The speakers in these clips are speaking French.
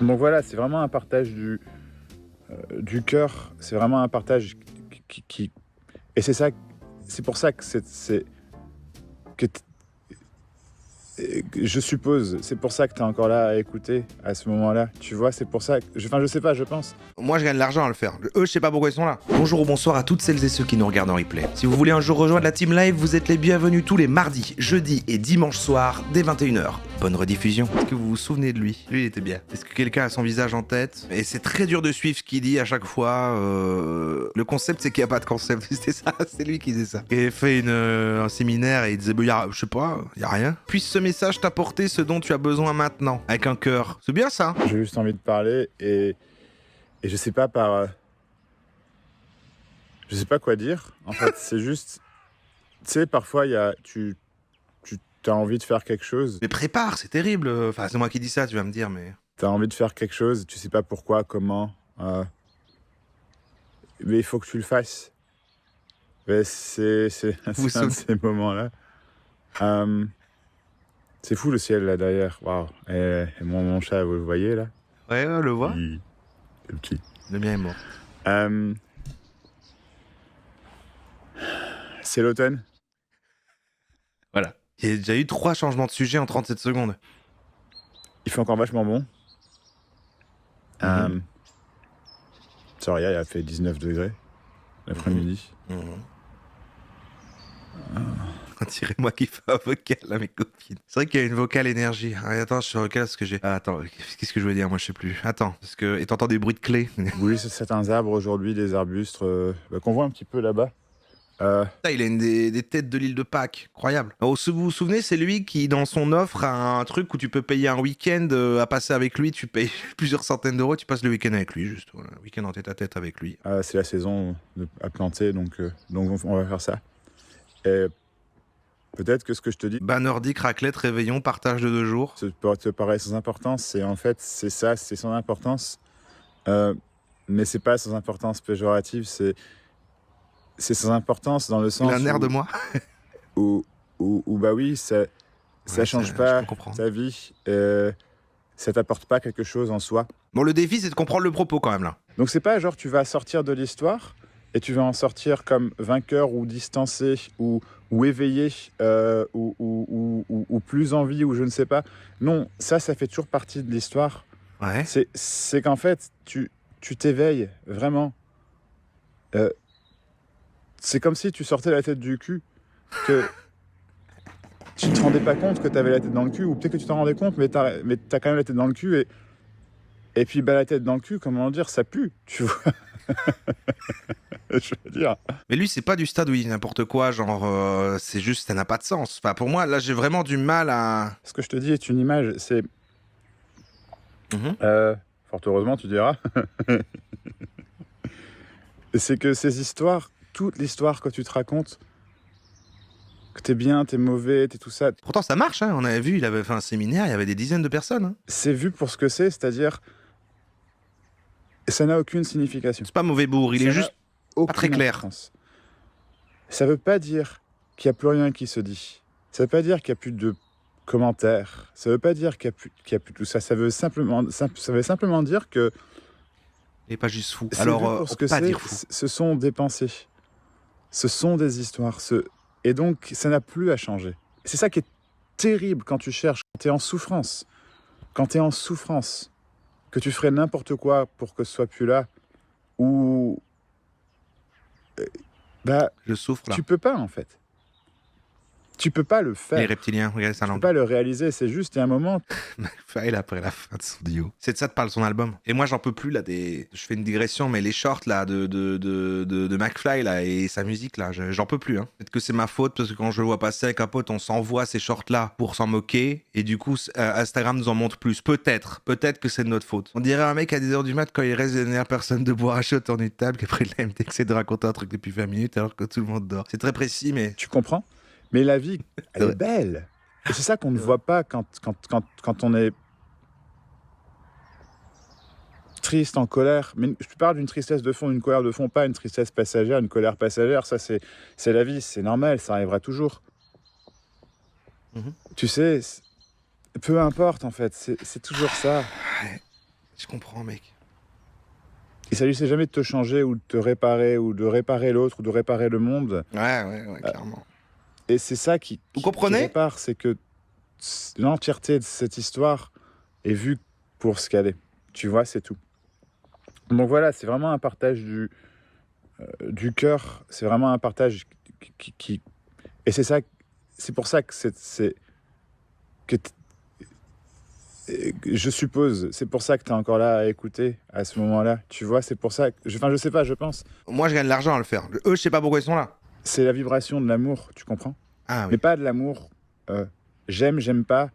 Donc voilà, c'est vraiment un partage du cœur, c'est vraiment un partage qui... Et c'est pour ça que que je suppose, c'est pour ça que tu es encore là à écouter à ce moment-là. Tu vois, c'est pour ça que... je sais pas, je pense. Moi, je gagne de l'argent à le faire. Eux, je sais pas pourquoi ils sont là. Bonjour ou bonsoir à toutes celles et ceux qui nous regardent en replay. Si vous voulez un jour rejoindre la Team Live, vous êtes les bienvenus tous les mardis, jeudis et dimanches soirs dès 21h. Bonne rediffusion. Est-ce que vous vous souvenez de lui? Lui, il était bien. Est-ce que quelqu'un a son visage en tête? Et c'est très dur de suivre ce qu'il dit à chaque fois. Le concept, c'est qu'il n'y a pas de concept. C'était ça, c'est lui qui disait ça. Il avait fait un séminaire et il disait, je sais pas, il y a rien. Puisse ce message t'apporter ce dont tu as besoin maintenant, avec un cœur. C'est bien ça. J'ai juste envie de parler et je sais pas je sais pas quoi dire. En fait, c'est juste... Tu sais, parfois, tu as envie de faire quelque chose. Mais prépare, c'est terrible. Enfin, c'est moi qui dis ça, tu vas me dire, mais... Tu as envie de faire quelque chose, tu sais pas pourquoi, comment. Mais il faut que tu le fasses. Mais c'est un de ces moments-là. C'est fou le ciel là derrière. Waouh. Et mon chat, vous le voyez là? Ouais, on le voit. C'est petit. Le mien est mort. C'est l'automne. Voilà. Il y a déjà eu 3 changements de sujet en 37 secondes. Il fait encore vachement bon. Soria, il a fait 19 degrés l'après-midi. On dirait moi qui fais un vocal à mes copines. C'est vrai qu'il y a une vocale énergie. Ah, attends, je recale ce que j'ai. Ah, attends, qu'est-ce que je veux dire? Moi, je sais plus. Attends, parce que. Et t'entends des bruits de clés. Oui, c'est certains arbres aujourd'hui, des arbustes qu'on voit un petit peu là-bas. Il a des têtes de l'île de Pâques. Incroyable. Oh, vous vous souvenez, c'est lui qui, dans son offre, a un truc où tu peux payer un week-end à passer avec lui. Tu payes plusieurs centaines d'euros, tu passes le week-end avec lui, juste. Voilà, un week-end en tête à tête avec lui. C'est la saison à planter, donc on va faire ça. Et peut-être que ce que je te dis... Bas nordique, raclette, réveillon, partage de 2 jours. Ça peut te paraître sans importance, c'est ça, c'est sans importance. Mais c'est pas sans importance péjorative, c'est sans importance dans le sens Il a un air de moi. où bah oui, ça change pas ta vie, ça t'apporte pas quelque chose en soi. Bon, le défi, c'est de comprendre le propos quand même là. Donc c'est pas genre tu vas sortir de l'histoire et tu vas en sortir comme vainqueur ou distancé ou éveillé ou plus en vie ou je ne sais pas. Non, ça fait toujours partie de l'histoire. Ouais. C'est qu'en fait, tu t'éveilles, vraiment. C'est comme si tu sortais la tête du cul, que tu te rendais pas compte que tu avais la tête dans le cul, ou peut-être que tu t'en rendais compte, mais t'as quand même la tête dans le cul, et puis bah, la tête dans le cul, comment dire, ça pue, tu vois. Je veux dire. Mais lui, c'est pas du stade où il dit n'importe quoi, genre, c'est juste, ça n'a pas de sens. Enfin, pour moi, là, j'ai vraiment du mal à... Ce que je te dis est une image, c'est... fort heureusement, tu diras. C'est que ces histoires, toute l'histoire que tu te racontes, que t'es bien, t'es mauvais, t'es tout ça... Pourtant, ça marche, hein. On avait vu, il avait fait un séminaire, il y avait des dizaines de personnes. Hein. C'est vu pour ce que c'est-à-dire... Ça n'a aucune signification. C'est pas mauvais bourg, il est juste pas très clair. Importance. Ça veut pas dire qu'il n'y a plus rien qui se dit. Ça veut pas dire qu'il n'y a plus de commentaires. Ça veut pas dire qu'il n'y a plus tout ça. Ça veut simplement dire que... Il est pas juste fou. Alors, pour ce que pas dire fou. Ce sont des pensées. Ce sont des histoires. Et donc, ça n'a plus à changer. C'est ça qui est terrible quand tu cherches, quand tu es en souffrance. Quand tu es en souffrance, que tu ferais n'importe quoi pour que ce soit plus là, ou... bah, je souffre là. Tu peux pas, en fait. Tu peux pas le faire. Les reptiliens, regardez sa langue. Tu peux pas le réaliser, c'est juste, il y a un moment... McFly après la fin de son duo. C'est de ça que parle son album. Et moi, j'en peux plus, là, Je fais une digression, mais les shorts, là, de McFly, là, et sa musique, là, j'en peux plus, hein. Peut-être que c'est ma faute, parce que quand je le vois passer avec un pote, on s'envoie ces shorts-là pour s'en moquer, et du coup, Instagram nous en montre plus. Peut-être que c'est de notre faute. On dirait un mec à 10h du mat, quand il reste la dernière personne debout à chaud autour d'une table, qu'après, il a essaie de raconter un truc depuis 20 minutes, alors que tout le monde dort. C'est très précis, mais... Tu comprends? Mais la vie, elle est belle. Et c'est ça qu'on ne voit pas quand on est triste, en colère. Mais je te parle d'une tristesse de fond, une colère de fond, pas une tristesse passagère, une colère passagère. Ça, c'est la vie, c'est normal, ça arrivera toujours. Tu sais, peu importe, en fait, c'est toujours ça. comprends, mec. Il s'agissait jamais de te changer ou de te réparer ou de réparer l'autre ou de réparer le monde. Ouais, clairement. Et c'est ça qui comprenez répare, c'est que l'entièreté de cette histoire est vue pour ce qu'elle est. Tu vois, c'est tout. Donc voilà, c'est vraiment un partage du cœur. C'est vraiment un partage qui... Et c'est pour ça que je suppose, c'est pour ça que tu es encore là à écouter à ce moment-là. Tu vois, c'est pour ça que... je sais pas, je pense. Moi, je gagne de l'argent à le faire. Eux, je sais pas pourquoi ils sont là. C'est la vibration de l'amour, tu comprends? Ah oui. Mais pas de l'amour. J'aime pas.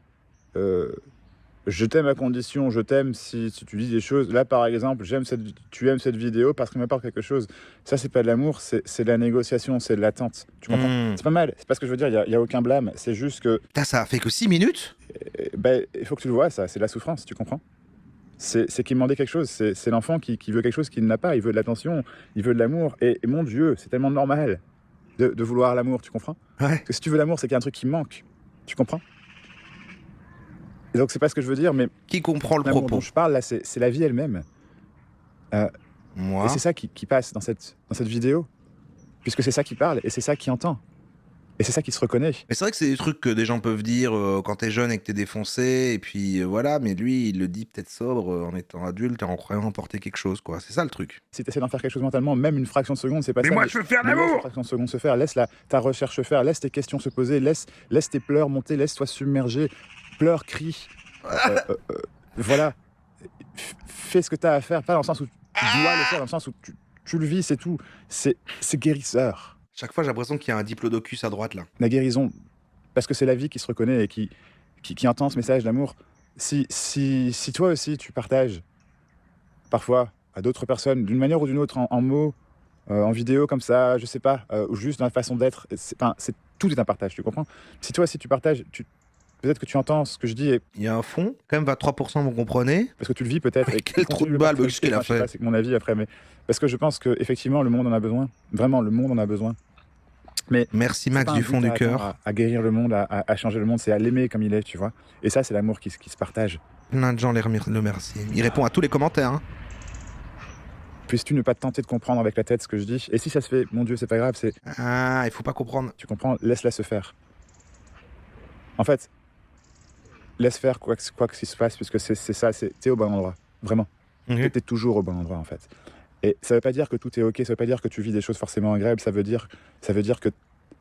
Je t'aime à condition, je t'aime si tu dis des choses. Là, par exemple, tu aimes cette vidéo parce qu'elle m'apporte quelque chose. Ça, c'est pas de l'amour, c'est de la négociation, c'est de l'attente. Tu comprends? C'est pas mal. C'est pas ce que je veux dire, il y a aucun blâme. C'est juste que... Putain, ça a fait que 6 minutes? Il faut que tu le vois, ça. C'est de la souffrance, tu comprends? C'est qu'il demandait quelque chose. C'est l'enfant qui veut quelque chose qu'il n'a pas. Il veut de l'attention, il veut de l'amour. Et mon Dieu, c'est tellement normal de vouloir l'amour, tu comprends? Ouais. Parce que si tu veux l'amour, c'est qu'il y a un truc qui manque. Tu comprends? Et donc, c'est pas ce que je veux dire, mais Qui comprend le l'amour propos? dont je parle, là, c'est la vie elle-même. Moi. Et c'est ça qui passe dans cette vidéo. Puisque c'est ça qui parle, et c'est ça qui entend. Et c'est ça qui se reconnaît. Mais c'est vrai que c'est des trucs que des gens peuvent dire quand t'es jeune et que t'es défoncé, et puis voilà, mais lui, il le dit peut-être sobre en étant adulte et en croyant emporter quelque chose, quoi. C'est ça le truc. Si tu essaies d'en faire quelque chose mentalement, même une fraction de seconde, c'est pas Mais ça. moi, je veux faire mais laisse l'amour. une fraction de seconde se faire, laisse ta recherche se faire, laisse tes questions se poser, laisse tes pleurs monter, laisse-toi submerger, pleure, crie. Voilà. Fais ce que tu as à faire, pas dans le sens où tu dois le faire, dans le sens où tu le vis, c'est tout. C'est guérisseur. Chaque fois, j'ai l'impression qu'il y a un diplodocus à droite, là. La guérison, parce que c'est la vie qui se reconnaît et qui entend ce message d'amour. Si toi aussi tu partages parfois à d'autres personnes d'une manière ou d'une autre en mots, en vidéo comme ça, je sais pas, ou juste dans la façon d'être, tout est un partage, tu comprends? Si toi aussi tu partages, peut-être que tu entends ce que je dis et Il y a un fond, quand même 23%, vous comprenez? parce que tu le vis peut-être. Mais Et quel trou de balle, qu'est-ce qu'il a fait? C'est mon avis après, mais parce que je pense que effectivement le monde en a besoin. Vraiment, le monde en a besoin. Mais Merci c'est Max pas un du but fond du à cœur. attendre à guérir le monde, à changer le monde, c'est à l'aimer comme il est, tu vois. Et ça, c'est l'amour qui se partage. Plein de gens le remercient. Il répond à tous les commentaires, hein. Puisses-tu ne pas tenter de comprendre avec la tête ce que je dis. Et si ça se fait, mon Dieu, c'est pas grave, Ah, il faut pas comprendre. tu comprends, laisse-la se faire. En fait, laisse faire quoi que ce se passe, puisque c'est ça, t'es au bon endroit, vraiment. Ok. T'es toujours au bon endroit, en fait. Et ça veut pas dire que tout est ok, ça veut pas dire que tu vis des choses forcément agréables, ça veut dire que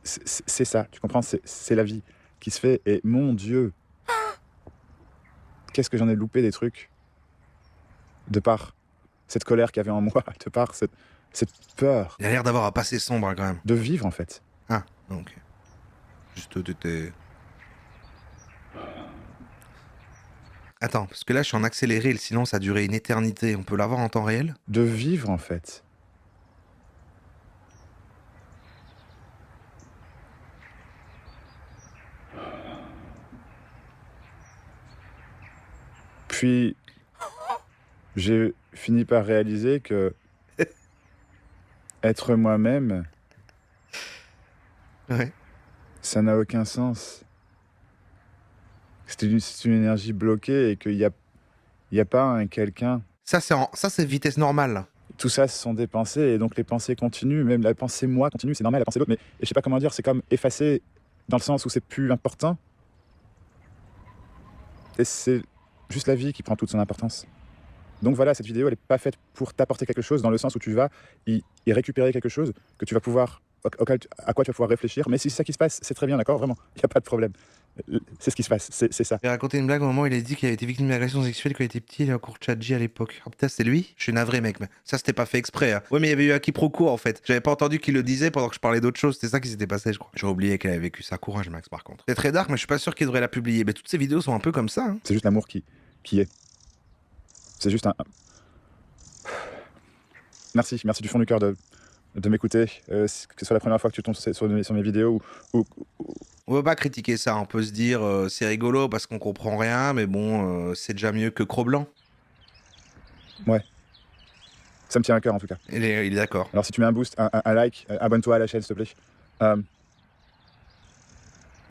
c'est ça, tu comprends, c'est la vie qui se fait. Et mon Dieu, qu'est-ce que j'en ai loupé des trucs de par cette colère qu'il y avait en moi, de par cette peur Il a l'air d'avoir un passé sombre, hein, quand même. de vivre, en fait. Ah, ok. Juste, t'étais... Attends, parce que là, je suis en accéléré, le silence a duré une éternité. On peut l'avoir en temps réel? De vivre, en fait. Puis, j'ai fini par réaliser que être moi-même, Ouais. ça n'a aucun sens. C'est une énergie bloquée et qu'il y a pas un quelqu'un. Ça, c'est vitesse normale, là. Tout ça, ce sont des pensées, et donc les pensées continuent, même la pensée moi continue, c'est normal, la pensée d'autre, mais je sais pas comment dire, c'est comme effacé dans le sens où c'est plus important. Et c'est juste la vie qui prend toute son importance. Donc voilà, cette vidéo, elle est pas faite pour t'apporter quelque chose, dans le sens où tu vas y récupérer quelque chose que tu vas pouvoir, à quoi tu vas pouvoir réfléchir. Mais si c'est ça qui se passe, c'est très bien, d'accord, vraiment, il n'y a pas de problème. C'est ce qui se passe, c'est ça. J'ai raconté une blague au moment où il a dit qu'il avait été victime d'agression sexuelle quand il était petit, il est en cours Tchadji à l'époque. Ah putain, c'est lui? Je suis navré, mec, mais ça c'était pas fait exprès. Hein. Ouais, mais il y avait eu un quiproquo en fait. J'avais pas entendu qu'il le disait pendant que je parlais d'autre chose, c'était ça qui s'était passé, je crois. J'ai oublié qu'elle avait vécu ça. Courage, Max, par contre. C'est très dark, mais je suis pas sûr qu'il devrait la publier. Mais toutes ces vidéos sont un peu comme ça. Hein. C'est juste l'amour qui est. C'est juste un... Merci du fond du cœur de m'écouter, que ce soit la première fois que tu tombes sur mes vidéos ou On peut pas critiquer ça, on peut se dire c'est rigolo parce qu'on comprend rien, mais bon, c'est déjà mieux que Cro-Blanc. ouais. Ça me tient à cœur en tout cas. Il est d'accord. Alors si tu mets un boost, un like, abonne-toi à la chaîne s'il te plaît. Enfin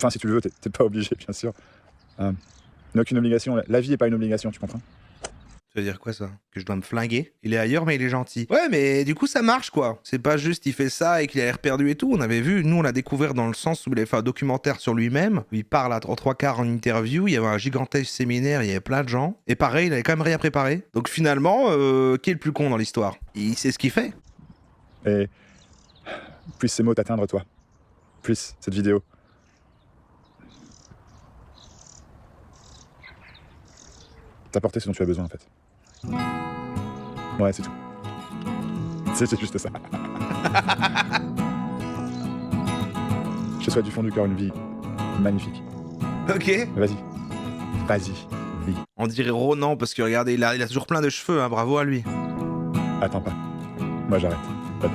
si tu le veux, t'es pas obligé bien sûr. Aucune obligation, la vie est pas une obligation, tu comprends? Ça veut dire quoi ça? Que je dois me flinguer? Il est ailleurs mais il est gentil. Ouais mais du coup ça marche quoi. C'est pas juste il fait ça et qu'il a l'air perdu et tout. On avait vu, nous on l'a découvert dans le sens où il avait fait un documentaire sur lui-même. Où il parle à 3/4 en interview. Il y avait un gigantesque séminaire, il y avait plein de gens. Et pareil, il avait quand même rien préparé. Donc finalement, qui est le plus con dans l'histoire? Il sait ce qu'il fait. Et plus ces mots t'atteindre, toi, plus cette vidéo t'apporter ce dont tu as besoin, en fait. Ouais, c'est tout. C'est juste ça. Je te souhaite du fond du cœur une vie magnifique. Ok. Vas-y. Vas-y. Vis. On dirait Ronan parce que regardez, il a toujours plein de cheveux, hein, bravo à lui. Attends pas. Moi, j'arrête. Attends.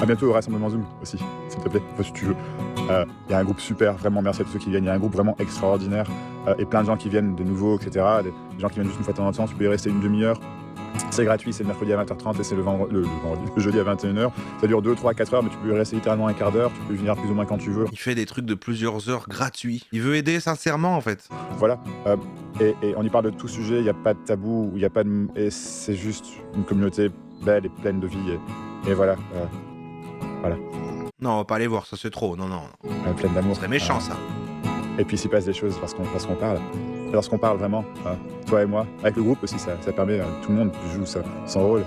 À bientôt au rassemblement Zoom aussi, s'il te plaît, enfin, si tu veux. Il y a un groupe super, vraiment merci à tous ceux qui viennent. Il y a un groupe vraiment extraordinaire et plein de gens qui viennent de nouveaux, etc. Des gens qui viennent juste une fois de temps en temps. Tu peux y rester une demi-heure. C'est gratuit, c'est le mercredi à 20h30 et c'est le jeudi à 21h. Ça dure 2, 3, 4 heures, mais tu peux y rester littéralement un quart d'heure. Tu peux venir plus ou moins quand tu veux. Il fait des trucs de plusieurs heures gratuits. Il veut aider sincèrement en fait. Voilà. Et on y parle de tout sujet, il n'y a pas de tabou, il y a pas de... Et c'est juste une communauté belle et pleine de vie. Et voilà. Voilà. Non, on va pas aller voir, ça c'est trop. Non, non. Pleine d'amour. Ce serait méchant ça. Et puis s'il passe des choses parce qu'on parle. Lorsqu'on parle vraiment, toi et moi, avec le groupe aussi, ça permet, tout le monde joue son rôle.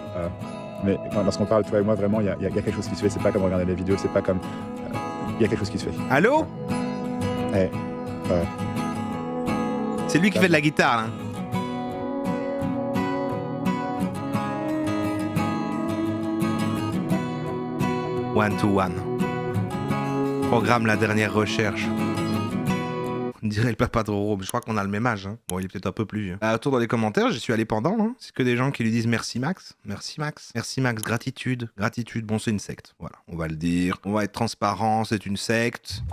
Mais lorsqu'on parle, toi et moi, vraiment, il y a quelque chose qui se fait. C'est pas comme regarder les vidéos, c'est pas comme... Il y a quelque chose qui se fait. Allô? Eh, C'est lui qui fait de la guitare là. One to one. Programme la dernière recherche. On dirait le papa de Roro, mais je crois qu'on a le même âge. Hein. Bon, il est peut-être un peu plus vieux. Retour dans les commentaires, j'y suis allé pendant. Hein. C'est que des gens qui lui disent merci Max. Merci Max. Merci Max, gratitude. Gratitude, bon c'est une secte. Voilà, on va le dire. On va être transparent, c'est une secte.